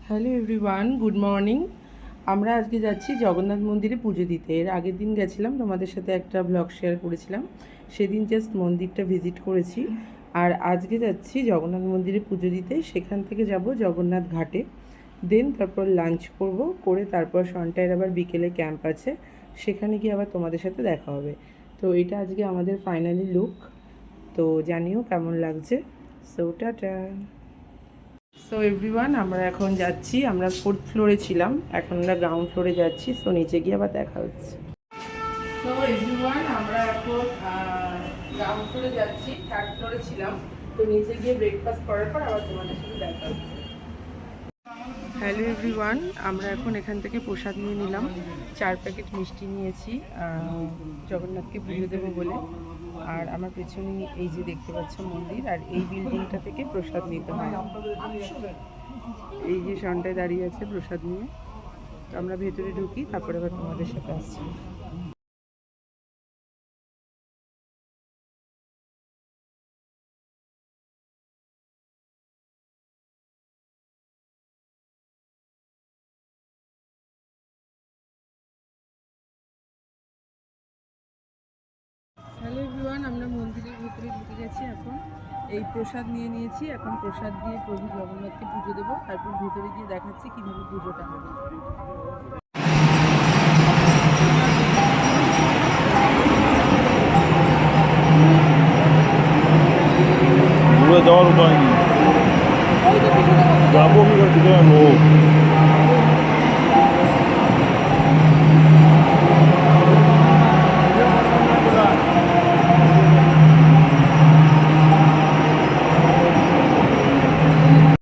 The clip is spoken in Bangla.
Hello everyone, good morning. আমরা আজকে যাচ্ছি জগন্নাথ মন্দিরে পুজো দিতে। এর আগের দিন গেছিলাম, তোমাদের সাথে একটা ব্লগ শেয়ার করেছিলাম। সেদিন জাস্ট মন্দিরটা ভিজিট করেছি। আর আজকে যাচ্ছি জগন্নাথ মন্দিরে পুজো দিতে। সেখান থেকে যাব জগন্নাথ ঘাটে। দেন তারপর লাঞ্চ করব, করে তারপর সন্ধ্যায় আবার বিকেলে ক্যাম্প আছে, সেখানে গিয়ে আবার তোমাদের সাথে দেখা হবে। তো এটা আজকে আমাদের ফাইনালি লুক। তো জানিও কেমন লাগছে। So tata. সো এভরিওয়ান, আমরা এখন যাচ্ছি। আমরা 4th ফ্লোরে ছিলাম, এখন আমরা গ্রাউন্ড ফ্লোরে যাচ্ছি। সো নিচে গিয়ে আবার দেখা হচ্ছে। সো এভরিওয়ান, আমরা এখন গ্রাউন্ড ফ্লোরে যাচ্ছি। 3rd ফ্লোরে ছিলাম, তো নিচে গিয়ে ব্রেকফাস্ট করার পর আবার তোমাদের সাথে দেখা হচ্ছে। হ্যালো এভরিওয়ান, আমরা এখন এখান থেকে প্রসাদ নিয়ে নিলাম। 4 প্যাকেট মিষ্টি নিয়েছি জগন্নাথকে পুজো দেবো বলে। আর আমার পেছনে এই যে দেখতে পাচ্ছ মন্দির, আর এই বিল্ডিংটা থেকে প্রসাদ নিতে হয়। এই যে সন্ধ্যায় দাঁড়িয়ে আছে প্রসাদ নিয়ে। তো আমরা ভেতরে ঢুকি, তারপরে আবার তোমাদের সাথে আসছি। হ্যালো এভরিওয়ান, আমরা মন্দিরের ভিতরে ঢুকে গেছি। এখন এই প্রসাদ নিয়ে নিয়েছি। এখন প্রসাদ দিয়ে প্রভু জগন্নাথকে পুজো দেবো। তারপর ভিতরে গিয়ে দেখাচ্ছি কীভাবে পুজোটা হবে। ঘুরে যাওয়ার উপায় নেই, যাবো কি করে লোক।